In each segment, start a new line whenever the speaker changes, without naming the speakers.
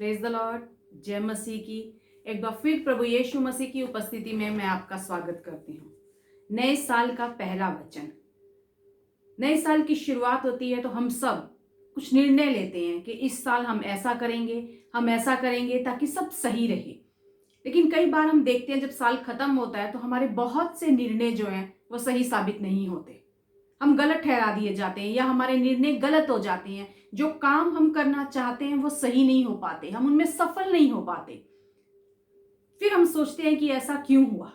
Praise the Lord. जय मसीह की। एक बार फिर प्रभु यीशु मसीह की उपस्थिति में मैं आपका स्वागत करती हूँ। नए साल का पहला वचन। नए साल की शुरुआत होती है तो हम सब कुछ निर्णय लेते हैं कि इस साल हम ऐसा करेंगे ताकि सब सही रहे। लेकिन कई बार हम देखते हैं जब साल खत्म होता है तो हमारे बहुत से निर्णय जो हैं वो सही साबित नहीं होते। हम गलत ठहरा दिए जाते हैं या हमारे निर्णय गलत हो जाते हैं। जो काम हम करना चाहते हैं वो सही नहीं हो पाते, हम उनमें सफल नहीं हो पाते। फिर हम सोचते हैं कि ऐसा क्यों हुआ,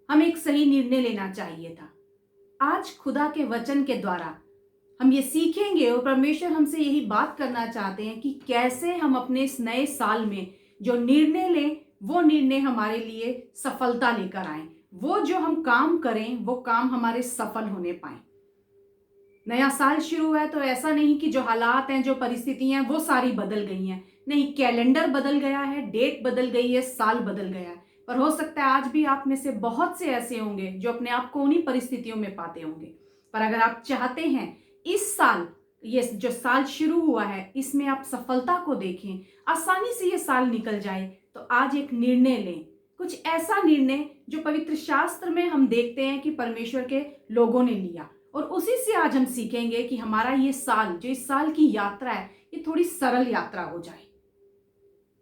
हमें एक सही निर्णय लेना चाहिए था। आज खुदा के वचन के द्वारा हम ये सीखेंगे और परमेश्वर हमसे यही बात करना चाहते हैं कि कैसे हम अपने इस नए साल में जो निर्णय लें वो निर्णय हमारे लिए सफलता लेकर आए। वो जो हम काम करें वो काम हमारे सफल होने पाए। नया साल शुरू है तो ऐसा नहीं कि जो हालात हैं, जो परिस्थितियां हैं वो सारी बदल गई हैं। नहीं, कैलेंडर बदल गया है, डेट बदल गई है, साल बदल गया है। पर हो सकता है आज भी आप में से बहुत से ऐसे होंगे जो अपने आप को उन्हीं परिस्थितियों में पाते होंगे। पर अगर आप चाहते हैं इस साल, ये जो साल शुरू हुआ है, इसमें आप सफलता को देखें, आसानी से ये साल निकल जाए, तो आज एक निर्णय लें। कुछ ऐसा निर्णय जो पवित्र शास्त्र में हम देखते हैं कि परमेश्वर के लोगों ने लिया, और उसी से आज हम सीखेंगे कि हमारा ये साल, जो इस साल की यात्रा है, ये थोड़ी सरल यात्रा हो जाए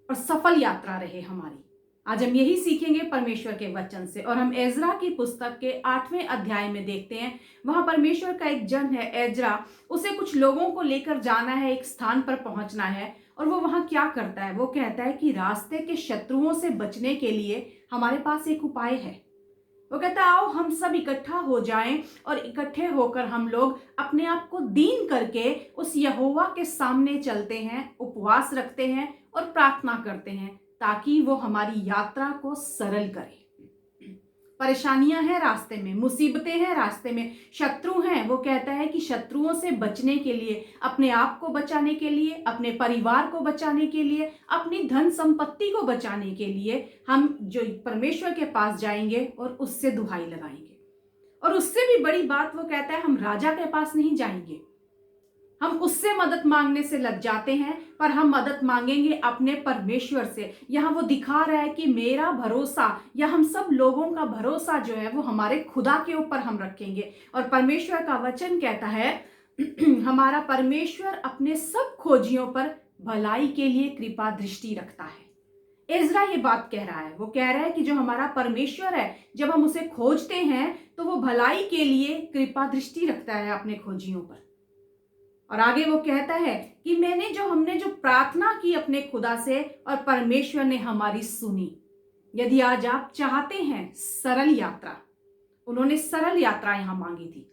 और सफल यात्रा रहे हमारी। आज हम यही सीखेंगे परमेश्वर के वचन से। और हम एजरा की पुस्तक के 8वें अध्याय में देखते हैं, वहां परमेश्वर का एक जन है एजरा, उसे कुछ लोगों को लेकर जाना है, एक स्थान पर पहुंचना है। और वो वहां क्या करता है, वो कहता है कि रास्ते के शत्रुओं से बचने के लिए हमारे पास एक उपाय है। वो कहता है आओ हम सब इकट्ठा हो जाएं और इकट्ठे होकर हम लोग अपने आप को दीन करके उस यहोवा के सामने चलते हैं, उपवास रखते हैं और प्रार्थना करते हैं ताकि वो हमारी यात्रा को सरल करे। परेशानियां हैं रास्ते में, मुसीबतें हैं रास्ते में, शत्रु हैं। वो कहता है कि शत्रुओं से बचने के लिए, अपने आप को बचाने के लिए, अपने परिवार को बचाने के लिए, अपनी धन संपत्ति को बचाने के लिए हम जो परमेश्वर के पास जाएंगे और उससे दुहाई लगाएंगे। और उससे भी बड़ी बात वो कहता है, हम राजा के पास नहीं जाएंगे, हम उससे मदद मांगने से लग जाते हैं, पर हम मदद मांगेंगे अपने परमेश्वर से। यहाँ वो दिखा रहा है कि मेरा भरोसा या हम सब लोगों का भरोसा जो है वो हमारे खुदा के ऊपर हम रखेंगे। और परमेश्वर का वचन कहता है हमारा परमेश्वर अपने सब खोजियों पर भलाई के लिए कृपा दृष्टि रखता है। एजरा ये बात कह रहा है, वो कह रहा है कि जो हमारा परमेश्वर है, जब हम उसे खोजते हैं तो वो भलाई के लिए कृपा दृष्टि रखता है अपने खोजियों पर। और आगे वो कहता है कि हमने जो प्रार्थना की अपने खुदा से और परमेश्वर ने हमारी सुनी। यदि आज आप चाहते हैं सरल यात्रा, उन्होंने सरल यात्रा यहां मांगी थी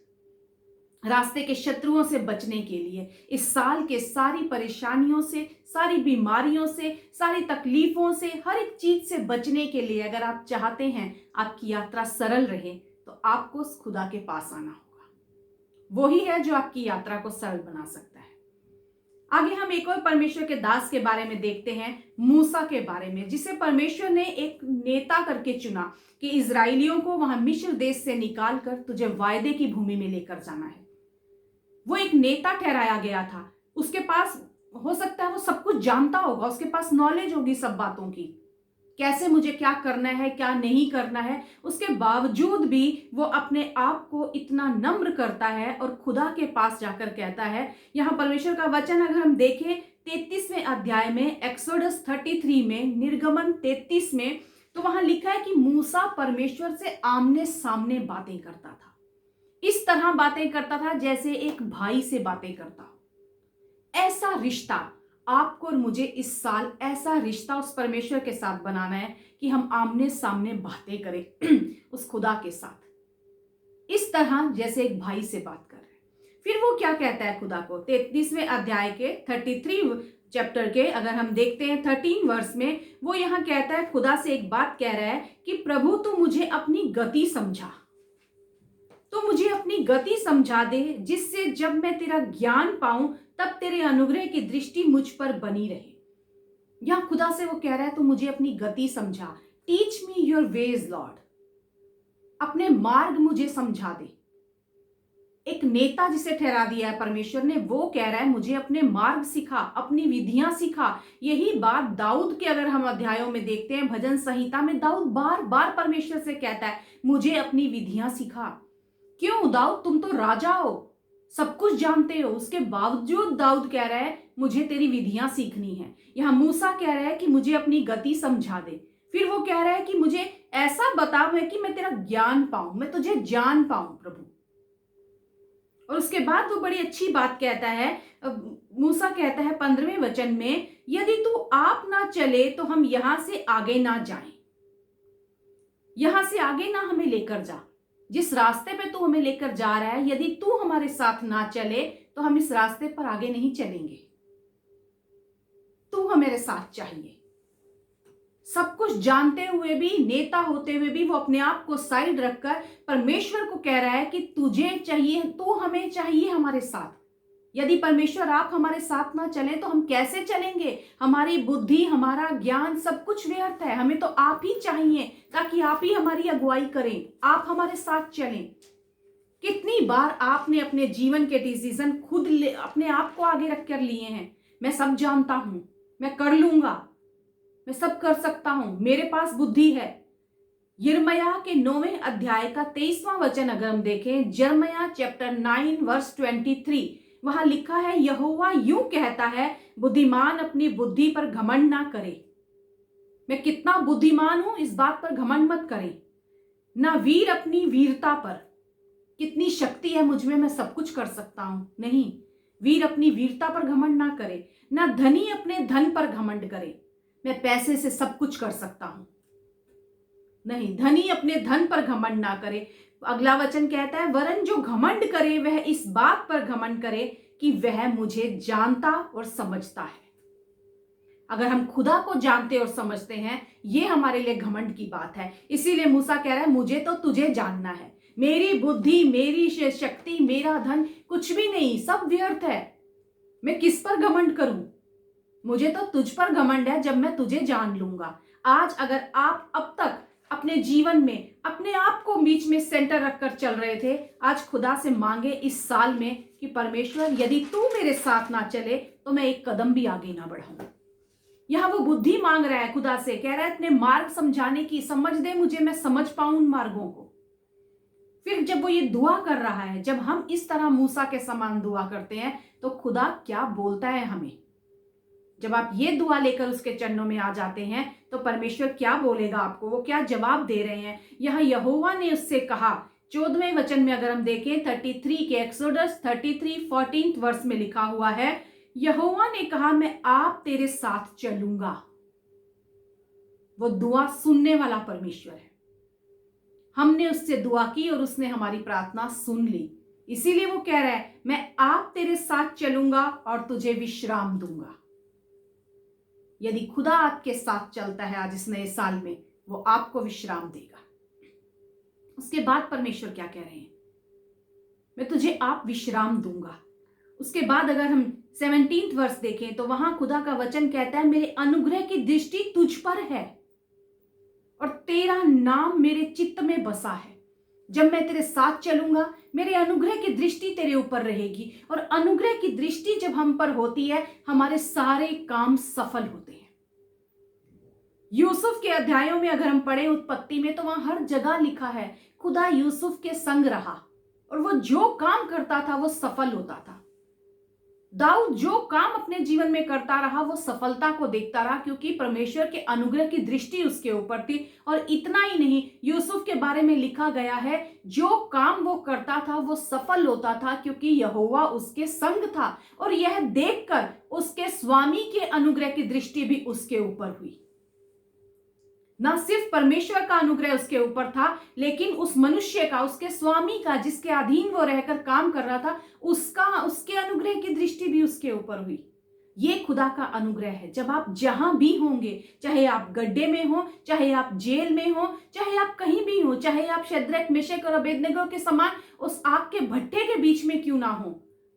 रास्ते के शत्रुओं से बचने के लिए, इस साल के सारी परेशानियों से, सारी बीमारियों से, सारी तकलीफों से, हर एक चीज से बचने के लिए अगर आप चाहते हैं आपकी यात्रा सरल रहे तो आपको उस खुदा के पास आना होगा। वही है जो आपकी यात्रा को सरल बना सकता है। आगे हम एक और परमेश्वर के दास के बारे में देखते हैं, मूसा के बारे में, जिसे परमेश्वर ने एक नेता करके चुना कि इजराइलियों को वहां मिस्र देश से निकालकर तुझे वायदे की भूमि में लेकर जाना है। वो एक नेता ठहराया गया था। उसके पास हो सकता है वो सब कुछ जानता होगा, उसके पास नॉलेज होगी सब बातों की, कैसे मुझे क्या करना है क्या नहीं करना है। उसके बावजूद भी वो अपने आप को इतना नम्र करता है और खुदा के पास जाकर कहता है। यहां परमेश्वर का वचन अगर हम देखें 33वें अध्याय में, एक्सोडस 33 में, निर्गमन 33 में, तो वहां लिखा है कि मूसा परमेश्वर से आमने सामने बातें करता था। इस तरह बातें करता था जैसे एक भाई से बातें करता हो। ऐसा रिश्ता आपको और मुझे इस साल, ऐसा रिश्ता उस परमेश्वर के साथ बनाना है कि हम आमने सामने बातें करें उस खुदा के साथ, इस तरह जैसे एक भाई से बात कर रहे हैं। फिर वो क्या कहता है खुदा को, 33वें अध्याय के 33 चैप्टर के अगर हम देखते हैं 13 वर्ष में, वो यहां कहता है, खुदा से एक बात कह रहा है कि प्रभु तू मुझे अपनी गति समझा, तो मुझे अपनी गति समझा दे, जिससे जब मैं तेरा ज्ञान पाऊं तब तेरे अनुग्रह की दृष्टि मुझ पर बनी रहे। यहां खुदा से वो कह रहा है तो मुझे अपनी गति समझा, teach me your ways Lord, अपने मार्ग मुझे समझा दे। एक नेता जिसे ठहरा दिया है परमेश्वर ने, वो कह रहा है मुझे अपने मार्ग सिखा, अपनी विधियां सिखा। यही बात दाऊद के अगर हम अध्यायों में देखते हैं, भजन संहिता में दाऊद बार बार परमेश्वर से कहता है मुझे अपनी विधियां सिखा। क्यों दाऊद, तुम तो राजा हो, सब कुछ जानते हो, उसके बावजूद दाऊद कह रहा है मुझे तेरी विधियां सीखनी है। यहां मूसा कह रहा है कि मुझे अपनी गति समझा दे। फिर वो कह रहा है कि मुझे ऐसा बता मैं कि मैं तेरा ज्ञान पाऊं, मैं तुझे जान पाऊं प्रभु। और उसके बाद वो बड़ी अच्छी बात कहता है, मूसा कहता है 15वें वचन में, यदि तू आप ना चले तो हम यहां से आगे ना जाएं, यहां से आगे ना हमें लेकर जा। जिस रास्ते पे तू हमें लेकर जा रहा है, यदि तू हमारे साथ ना चले तो हम इस रास्ते पर आगे नहीं चलेंगे। तू हमारे साथ चाहिए। सब कुछ जानते हुए भी, नेता होते हुए भी वो अपने आप को साइड रखकर परमेश्वर को कह रहा है कि तुझे चाहिए, तू हमें चाहिए हमारे साथ। यदि परमेश्वर आप हमारे साथ ना चले तो हम कैसे चलेंगे? हमारी बुद्धि, हमारा ज्ञान, सब कुछ व्यर्थ है। हमें तो आप ही चाहिए ताकि आप ही हमारी अगुवाई करें, आप हमारे साथ चलें। कितनी बार आपने अपने जीवन के डिसीजन खुद अपने आप को आगे रख कर लिए हैं। मैं सब जानता हूं, मैं कर लूंगा, मैं सब कर सकता हूं, मेरे पास बुद्धि है। यिर्मयाह के 9वें अध्याय का 23वां वचन अगर हम देखें, यिर्मयाह चैप्टर 9 वर्स 23, वहां लिखा है यहोवा यूं कहता है बुद्धिमान अपनी बुद्धि पर घमंड ना करे। मैं कितना बुद्धिमान हूं इस बात पर घमंड मत करें। ना वीर अपनी वीरता पर, कितनी शक्ति है मुझ में, मैं सब कुछ कर सकता हूं, नहीं। वीर अपनी वीरता पर घमंड ना करे। ना धनी अपने धन पर घमंड करे, मैं पैसे से सब कुछ कर सकता हूं, नहीं। धनी अपने धन पर घमंड ना करे। अगला वचन कहता है वरन जो घमंड करे वह इस बात पर घमंड करे कि वह मुझे जानता और समझता है। अगर हम खुदा को जानते और समझते हैं, ये हमारे लिए घमंड की बात है। इसीलिए मूसा कह रहा है मुझे तो तुझे जानना है। मेरी बुद्धि, मेरी शक्ति, मेरा धन कुछ भी नहीं, सब व्यर्थ है। मैं किस पर घमंड करूं? मुझे तो तुझ पर घमंड है जब मैं तुझे जान लूंगा। आज अगर आप अब तक अपने जीवन में अपने आप को बीच में सेंटर रखकर चल रहे थे, आज खुदा से मांगे इस साल में कि परमेश्वर यदि तू मेरे साथ ना चले तो मैं एक कदम भी आगे ना बढ़ाऊं। यहां वो बुद्धि मांग रहा है खुदा से, कह रहा है अपने मार्ग समझाने की, समझ दे मुझे, मैं समझ पाऊं उन मार्गों को। फिर जब वो ये दुआ कर रहा है, जब हम इस तरह मूसा के समान दुआ करते हैं तो खुदा क्या बोलता है हमें? जब आप ये दुआ लेकर उसके चरणों में आ जाते हैं तो परमेश्वर क्या बोलेगा आपको, वो क्या जवाब दे रहे हैं? यहां यहोवा ने उससे कहा, 14वें वचन में अगर हम देखें 33 के एक्सोडस 33 14 वर्ष में लिखा हुआ है, यहोवा ने कहा मैं आप तेरे साथ चलूंगा। वो दुआ सुनने वाला परमेश्वर है। हमने उससे दुआ की और उसने हमारी प्रार्थना सुन ली। इसीलिए वो कह रहा है मैं आप तेरे साथ चलूंगा और तुझे विश्राम दूंगा। यदि खुदा आपके साथ चलता है आज इस नए साल में, वो आपको विश्राम देगा। उसके बाद परमेश्वर क्या कह रहे हैं? मैं तुझे आप विश्राम दूंगा। उसके बाद अगर हम 17 वर्ष देखें तो वहां खुदा का वचन कहता है मेरे अनुग्रह की दृष्टि तुझ पर है और तेरा नाम मेरे चित्त में बसा है। जब मैं तेरे साथ चलूंगा, मेरे अनुग्रह की दृष्टि तेरे ऊपर रहेगी, और अनुग्रह की दृष्टि जब हम पर होती है, हमारे सारे काम सफल होते हैं। यूसुफ के अध्यायों में अगर हम पढ़े उत्पत्ति में, तो वहां हर जगह लिखा है खुदा यूसुफ के संग रहा और वो जो काम करता था वो सफल होता था। दाऊद जो काम अपने जीवन में करता रहा वो सफलता को देखता रहा, क्योंकि परमेश्वर के अनुग्रह की दृष्टि उसके ऊपर थी। और इतना ही नहीं, यूसुफ के बारे में लिखा गया है जो काम वो करता था वो सफल होता था, क्योंकि यहोवा उसके संग था। और यह देखकर उसके स्वामी के अनुग्रह की दृष्टि भी उसके ऊपर हुई। ना सिर्फ परमेश्वर का अनुग्रह उसके ऊपर था, लेकिन उस मनुष्य का, उसके स्वामी का, जिसके अधीन वो रहकर काम कर रहा था, उसके अनुग्रह की दृष्टि भी उसके ऊपर हुई। ये खुदा का अनुग्रह है। जब आप जहां भी होंगे, चाहे आप गड्ढे में हो, चाहे आप जेल में हो, चाहे आप कहीं भी हो, चाहे आप शद्रक, मेशक और अबेदनगो के समान उस आग के भट्ठे के बीच में क्यों ना हो,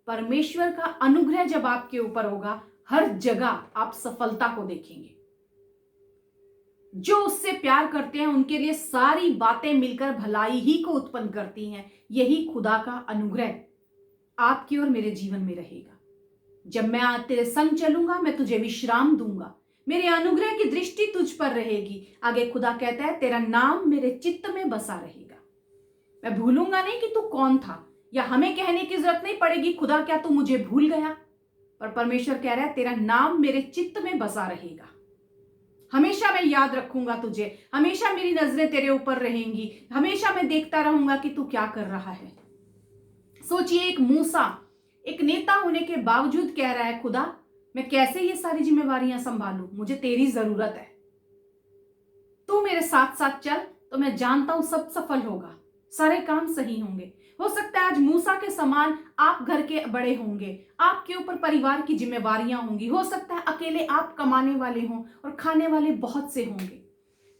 परमेश्वर का अनुग्रह जब आपके ऊपर होगा, हर जगह आप सफलता को देखेंगे। जो उससे प्यार करते हैं उनके लिए सारी बातें मिलकर भलाई ही को उत्पन्न करती हैं। यही खुदा का अनुग्रह आपकी और मेरे जीवन में रहेगा। जब मैं तेरे संग चलूंगा, मैं तुझे विश्राम दूंगा, मेरे अनुग्रह की दृष्टि तुझ पर रहेगी। आगे खुदा कहता है, तेरा नाम मेरे चित्त में बसा रहेगा। मैं भूलूंगा नहीं कि तू कौन था, या हमें कहने की जरूरत नहीं पड़ेगी, खुदा क्या तू मुझे भूल गया। पर परमेश्वर कह रहा है, तेरा नाम मेरे चित्त में बसा रहेगा। हमेशा मैं याद रखूंगा तुझे, हमेशा मेरी नजरें तेरे ऊपर रहेंगी, हमेशा मैं देखता रहूंगा कि तू क्या कर रहा है। सोचिए, एक मूसा एक नेता होने के बावजूद कह रहा है, खुदा मैं कैसे ये सारी जिम्मेवारियां संभालूं, मुझे तेरी जरूरत है। तू मेरे साथ साथ चल तो मैं जानता हूं सब सफल होगा, सारे काम सही होंगे। हो सकता है आज मूसा के समान आप घर के बड़े होंगे, आपके ऊपर परिवार की जिम्मेवारियां होंगी। हो सकता है अकेले आप कमाने वाले हों और खाने वाले बहुत से होंगे।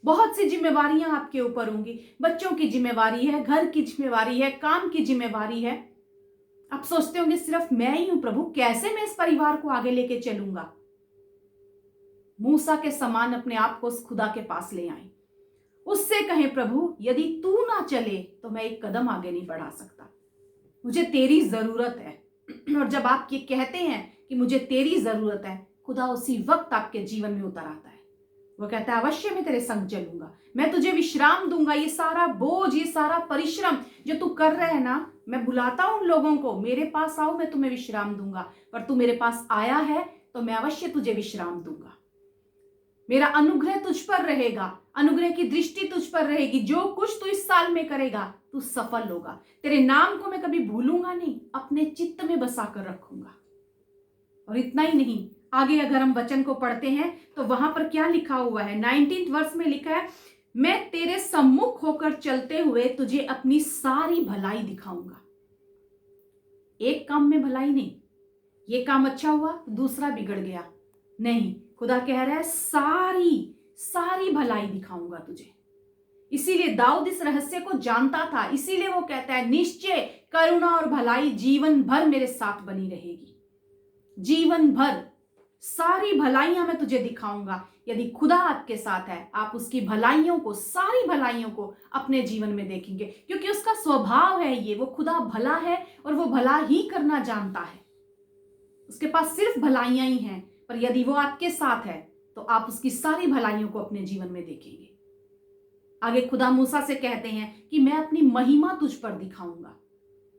बहुत सी जिम्मेवारियां आपके ऊपर होंगी, बच्चों की जिम्मेवारी है, घर की जिम्मेवारी है, काम की जिम्मेवारी है। आप सोचते होंगे सिर्फ मैं ही हूं प्रभु, कैसे मैं इस परिवार को आगे लेके चलूंगा। मूसा के समान अपने आप को उस खुदा के पास ले आए, उससे कहें, प्रभु यदि तू ना चले तो मैं एक कदम आगे नहीं बढ़ा सकता, मुझे तेरी जरूरत है। और जब आप ये कहते हैं कि मुझे तेरी जरूरत है, खुदा उसी वक्त आपके जीवन में उतर आता है। वो कहता है, अवश्य मैं तेरे संग चलूंगा, मैं तुझे विश्राम दूंगा। ये सारा बोझ, ये सारा परिश्रम जो तू कर रहा है ना, मैं बुलाता हूं उन लोगों को, मेरे पास आओ, मैं तुम्हें विश्राम दूंगा। पर तू मेरे पास आया है तो मैं अवश्य तुझे विश्राम दूंगा। मेरा अनुग्रह तुझ पर रहेगा, अनुग्रह की दृष्टि तुझ पर रहेगी। जो कुछ तू इस साल में करेगा तू सफल होगा। तेरे नाम को मैं कभी भूलूंगा नहीं, अपने चित्त में बसा कर रखूंगा। और इतना ही नहीं, आगे अगर हम वचन को पढ़ते हैं तो वहां पर क्या लिखा हुआ है, 19 वर्ष में लिखा है, मैं तेरे सम्मुख होकर चलते हुए तुझे अपनी सारी भलाई दिखाऊंगा। एक काम में भलाई नहीं, ये काम अच्छा हुआ दूसरा बिगड़ गया, नहीं, खुदा कह रहा है सारी सारी भलाई दिखाऊंगा तुझे। इसीलिए दाऊद इस रहस्य को जानता था, इसीलिए वो कहता है, निश्चय करुणा और भलाई जीवन भर मेरे साथ बनी रहेगी। जीवन भर सारी भलाइयां मैं तुझे दिखाऊंगा। यदि खुदा आपके साथ है, आप उसकी भलाइयों को, सारी भलाइयों को अपने जीवन में देखेंगे, क्योंकि उसका स्वभाव है ये, वो खुदा भला है और वो भला ही करना जानता है। उसके पास सिर्फ भलाइयां ही हैं, पर यदि वो आपके साथ है तो आप उसकी सारी भलाइयों को अपने जीवन में देखेंगे। आगे खुदा मूसा से कहते हैं कि मैं अपनी महिमा तुझ पर दिखाऊंगा,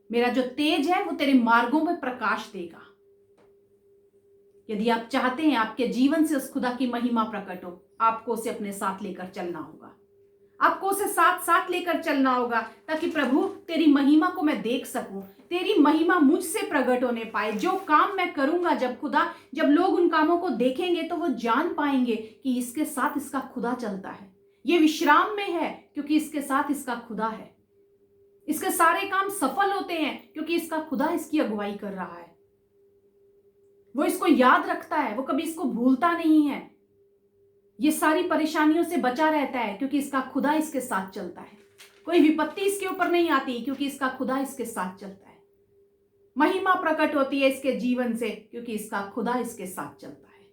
मेरा जो तेज है वो तेरे मार्गों में प्रकाश देगा। यदि आप चाहते हैं आपके जीवन से उस खुदा की महिमा प्रकट हो, आपको उसे अपने साथ लेकर चलना होगा, आपको उसे साथ साथ लेकर चलना होगा, ताकि प्रभु तेरी महिमा को मैं देख सकूं, तेरी महिमा मुझसे प्रकट होने पाए। जो काम मैं करूंगा, जब लोग उन कामों को देखेंगे तो वो जान पाएंगे कि इसके साथ इसका खुदा चलता है, ये विश्राम में है क्योंकि इसके साथ इसका खुदा है, इसके सारे काम सफल होते हैं क्योंकि इसका खुदा इसकी अगुवाई कर रहा है। वो इसको याद रखता है, वो कभी इसको भूलता नहीं है, ये सारी परेशानियों से बचा रहता है क्योंकि इसका खुदा इसके साथ चलता है। कोई विपत्ति इसके ऊपर नहीं आती क्योंकि इसका खुदा इसके साथ चलता है। महिमा प्रकट होती है इसके जीवन से क्योंकि इसका खुदा इसके साथ चलता है।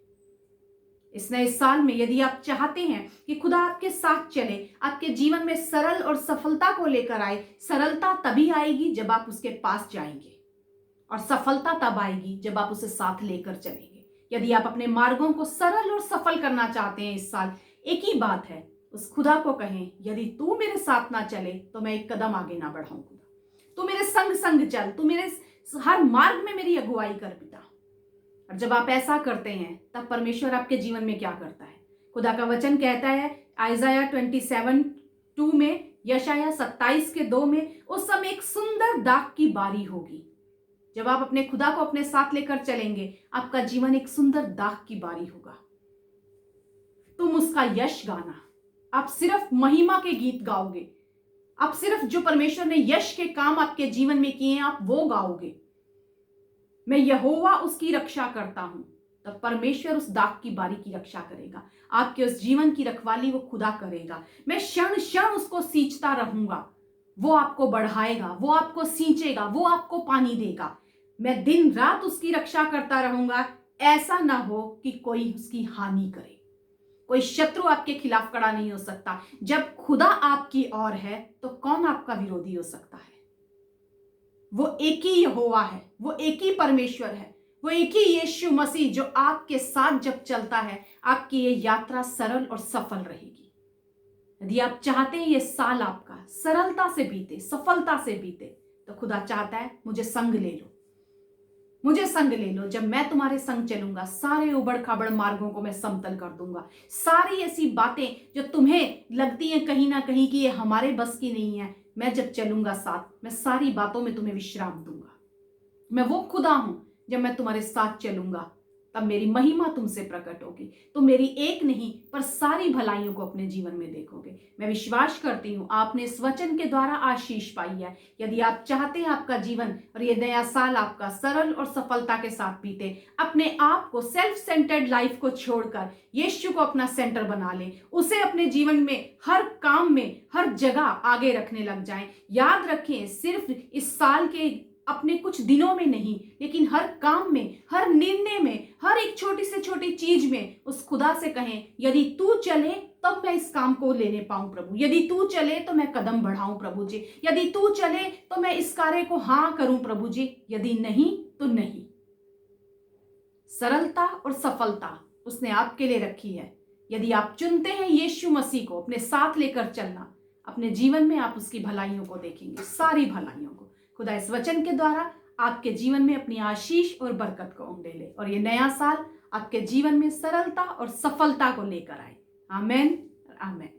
इस नए साल में यदि आप चाहते हैं कि खुदा आपके साथ चले, आपके जीवन में सरल और सफलता को लेकर आए, सरलता तभी आएगी जब आप उसके पास जाएंगे, और सफलता तब आएगी जब आप उसे साथ लेकर चलेंगे। यदि आप अपने मार्गों को सरल और सफल करना चाहते हैं इस साल, एक ही बात है, उस खुदा को कहें, यदि तू मेरे साथ ना चले तो मैं एक कदम आगे ना बढ़ाऊं। खुदा, तू मेरे संग संग चल, तू मेरे हर मार्ग में मेरी अगुवाई कर पिता। और जब आप ऐसा करते हैं तब परमेश्वर आपके जीवन में क्या करता है, खुदा का वचन कहता है आइजाया 27:2 में, यशाया 27:2 में, उस समय एक सुंदर दाख की बारी होगी। जब आप अपने खुदा को अपने साथ लेकर चलेंगे, आपका जीवन एक सुंदर दाख की बारी होगा। तुम उसका यश गाना, आप सिर्फ महिमा के गीत गाओगे, आप सिर्फ जो परमेश्वर ने यश के काम आपके जीवन में किए हैं आप वो गाओगे। मैं यहोवा उसकी रक्षा करता हूं, तब परमेश्वर उस दाख की बारी की रक्षा करेगा, आपके उस जीवन की रखवाली वो खुदा करेगा। मैं क्षण क्षण उसको सींचता रहूंगा, वो आपको बढ़ाएगा, वो आपको सींचेगा, वो आपको पानी देगा। मैं दिन रात उसकी रक्षा करता रहूंगा, ऐसा ना हो कि कोई उसकी हानि करे। कोई शत्रु आपके खिलाफ खड़ा नहीं हो सकता। जब खुदा आपकी ओर है तो कौन आपका विरोधी हो सकता है। वो एक ही यहोवा है, वो एक ही परमेश्वर है, वो एक ही यीशु मसीह जो आपके साथ जब चलता है, आपकी ये यात्रा सरल और सफल रहेगी। यदि आप चाहते हैं ये साल आपका सरलता से बीते, सफलता से बीते, तो खुदा चाहता है मुझे संग ले लो, मुझे संग ले लो। जब मैं तुम्हारे संग चलूंगा, सारे उबड़ खाबड़ मार्गों को मैं समतल कर दूंगा। सारी ऐसी बातें जो तुम्हें लगती हैं कहीं ना कहीं कि ये हमारे बस की नहीं है, मैं जब चलूंगा साथ, मैं सारी बातों में तुम्हें विश्राम दूंगा। मैं वो खुदा हूं, जब मैं तुम्हारे साथ चलूंगा तब मेरी महिमा तुमसे प्रकट होगी। तुम मेरी एक नहीं पर सारी भलाइयों को अपने जीवन में देखोगे। मैं विश्वास करती हूं आपने इस वचन के द्वारा आशीष पाई है। यदि आप चाहते हैं आपका जीवन और ये नया साल आपका सरल और सफलता के साथ बीते, अपने आप को सेल्फ सेंटर्ड लाइफ को छोड़कर यीशु को अपना सेंटर बना लें, उसे अपने जीवन में हर काम में हर जगह आगे रखने लग जाएं। याद रखें, सिर्फ इस साल के अपने कुछ दिनों में नहीं, लेकिन हर काम में, हर निर्णय में, हर एक छोटी से छोटी चीज में उस खुदा से कहें, यदि तू चले तब मैं इस काम को लेने पाऊं प्रभु, यदि तू चले तो मैं कदम बढ़ाऊं प्रभु जी, यदि तू चले तो मैं इस कार्य को हां करूं प्रभु जी, यदि नहीं तो नहीं। सरलता और सफलता उसने आपके लिए रखी है। यदि आप चुनते हैं यीशु मसीह को अपने साथ लेकर चलना, अपने जीवन में आप उसकी भलाइयों को देखेंगे, सारी भलाइयों को। खुदा इस वचन के द्वारा आपके जीवन में अपनी आशीष और बरकत को उंडेले ले, और ये नया साल आपके जीवन में सरलता और सफलता को लेकर आए। आमेन, आमेन।